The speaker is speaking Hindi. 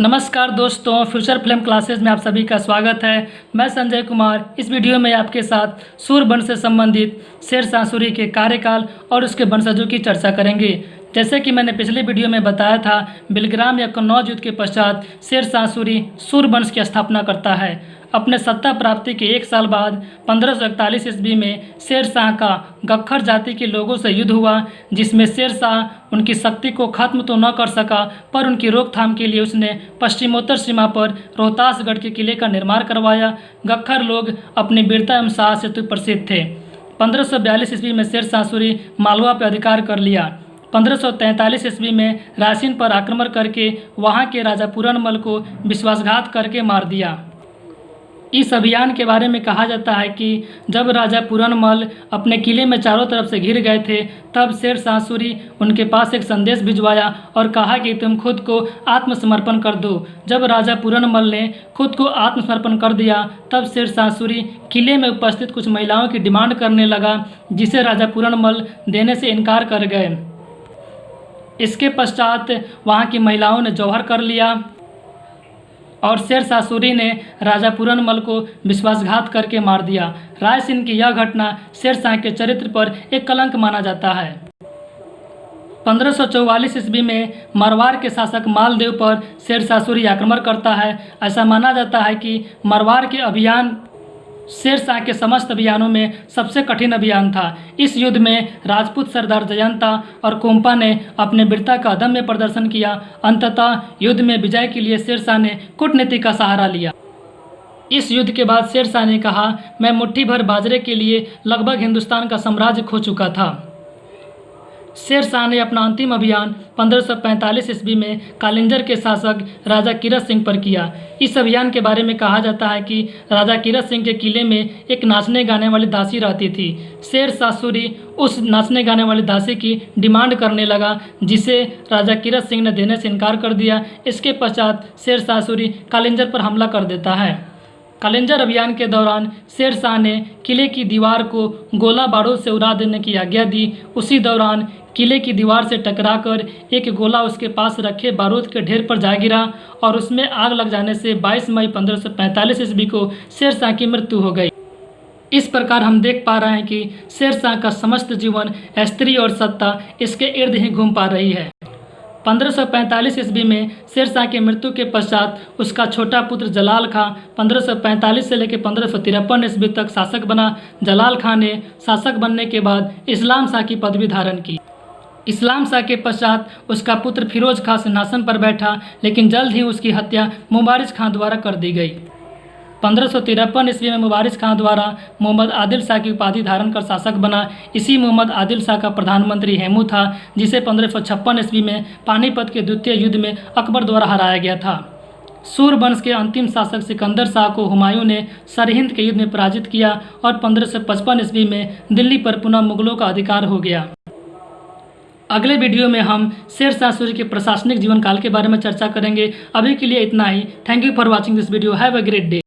नमस्कार दोस्तों, फ्यूचर फिल्म क्लासेस में आप सभी का स्वागत है। मैं संजय कुमार। इस वीडियो में आपके साथ सूर्यवंश से संबंधित शेरशाह सूरी के कार्यकाल और उसके वंशजों की चर्चा करेंगे। जैसे कि मैंने पिछले वीडियो में बताया था, बिलग्राम या कन्नौज युद्ध के पश्चात शेरशाह सूरी सूर्यवंश की स्थापना करता है। अपने सत्ता प्राप्ति के एक साल बाद 1541 ईस्वी में शेरशाह का गख्खर जाति के लोगों से युद्ध हुआ, जिसमें शेरशाह उनकी शक्ति को खत्म तो न कर सका, पर उनकी रोकथाम के लिए उसने पश्चिमोत्तर सीमा पर रोहतासगढ़ के किले का निर्माण करवाया। गख्खर लोग अपनी वीरता एवं साहस हेतु प्रसिद्ध थे। 1542 ईस्वी में शेरशाह सूरी मालवा पर अधिकार कर लिया। 1543 ईस्वी में रायसीन पर आक्रमण करके वहां के राजा पूरनमल को विश्वासघात करके मार दिया। इस अभियान के बारे में कहा जाता है कि जब राजा पूरनमल अपने किले में चारों तरफ से घिर गए थे, तब शेरशाह सूरी उनके पास एक संदेश भिजवाया और कहा कि तुम खुद को आत्मसमर्पण कर दो। जब राजा पूरनमल ने खुद को आत्मसमर्पण कर दिया, तब शेरशाह सूरी किले में उपस्थित कुछ महिलाओं की डिमांड करने लगा, जिसे राजा पूरनमल देने से इनकार कर गए। इसके पश्चात वहाँ की महिलाओं ने जौहर कर लिया और शेरशाह सूरी ने राजा पूरनमल को विश्वासघात करके मार दिया। रायसीन की यह घटना शेरशाह के चरित्र पर एक कलंक माना जाता है। 1544 ईस्वी में मरवार के शासक मालदेव पर शेरशाह सूरी आक्रमण करता है। ऐसा माना जाता है कि मरवार के अभियान शेरशाह के समस्त अभियानों में सबसे कठिन अभियान था। इस युद्ध में राजपूत सरदार जयंता और कोम्पा ने अपने वीरता का अदम्य प्रदर्शन किया। अंततः युद्ध में विजय के लिए शेरशाह ने कूटनीति का सहारा लिया। इस युद्ध के बाद शेरशाह ने कहा, मैं मुट्ठी भर बाजरे के लिए लगभग हिंदुस्तान का साम्राज्य खो चुका था। शेरशाह ने अपना अंतिम अभियान 1545 ईस्वी में कालिंजर के शासक राजा कीरत सिंह पर किया। इस अभियान के बारे में कहा जाता है कि राजा कीरत सिंह के किले में एक नाचने गाने वाली दासी रहती थी। शेरशाह सूरी उस नाचने गाने वाली दासी की डिमांड करने लगा, जिसे राजा कीरत सिंह ने देने से इनकार कर दिया। इसके पश्चात शेरशाह सूरी कालिंजर पर हमला कर देता है। कालिंजर अभियान के दौरान शेरशाह ने किले की दीवार को गोला बारूद से उड़ा देने की आज्ञा दी। उसी दौरान किले की दीवार से टकराकर एक गोला उसके पास रखे बारूद के ढेर पर जा गिरा और उसमें आग लग जाने से 22 मई 1545 ईस्वी को शेरशाह की मृत्यु हो गई। इस प्रकार हम देख पा रहे हैं कि शेरशाह का समस्त जीवन स्त्री और सत्ता इसके इर्द ही घूम पा रही है। 1545 ईस्वी में शेरशाह की मृत्यु के पश्चात उसका छोटा पुत्र जलाल खां 1545 से लेकर 1553 ईस्वी तक शासक बना। जलाल खां ने शासक बनने के बाद इस्लाम शाह की पदवी धारण की। इस्लाम शाह के पश्चात उसका पुत्र फिरोज खां सिंहासन पर बैठा, लेकिन जल्द ही उसकी हत्या मुबारिज खां द्वारा कर दी गई। 1553 ईस्वी में मुबारिज खां द्वारा मोहम्मद आदिल शाह की उपाधि धारण कर शासक बना। इसी मोहम्मद आदिल शाह का प्रधानमंत्री हेमू था, जिसे 1556 ईस्वी में पानीपत के द्वितीय युद्ध में अकबर द्वारा हराया गया था। सूर्यवंश के अंतिम शासक सिकंदर शाह को हुमायूं ने सरहिंद के युद्ध में पराजित किया और 1555 ईस्वी में दिल्ली पर पुनः मुगलों का अधिकार हो गया। अगले वीडियो में हम शेरशाह सूरी के प्रशासनिक जीवन काल के बारे में चर्चा करेंगे। अभी के लिए इतना ही। Thank you for watching this video. Have a great day.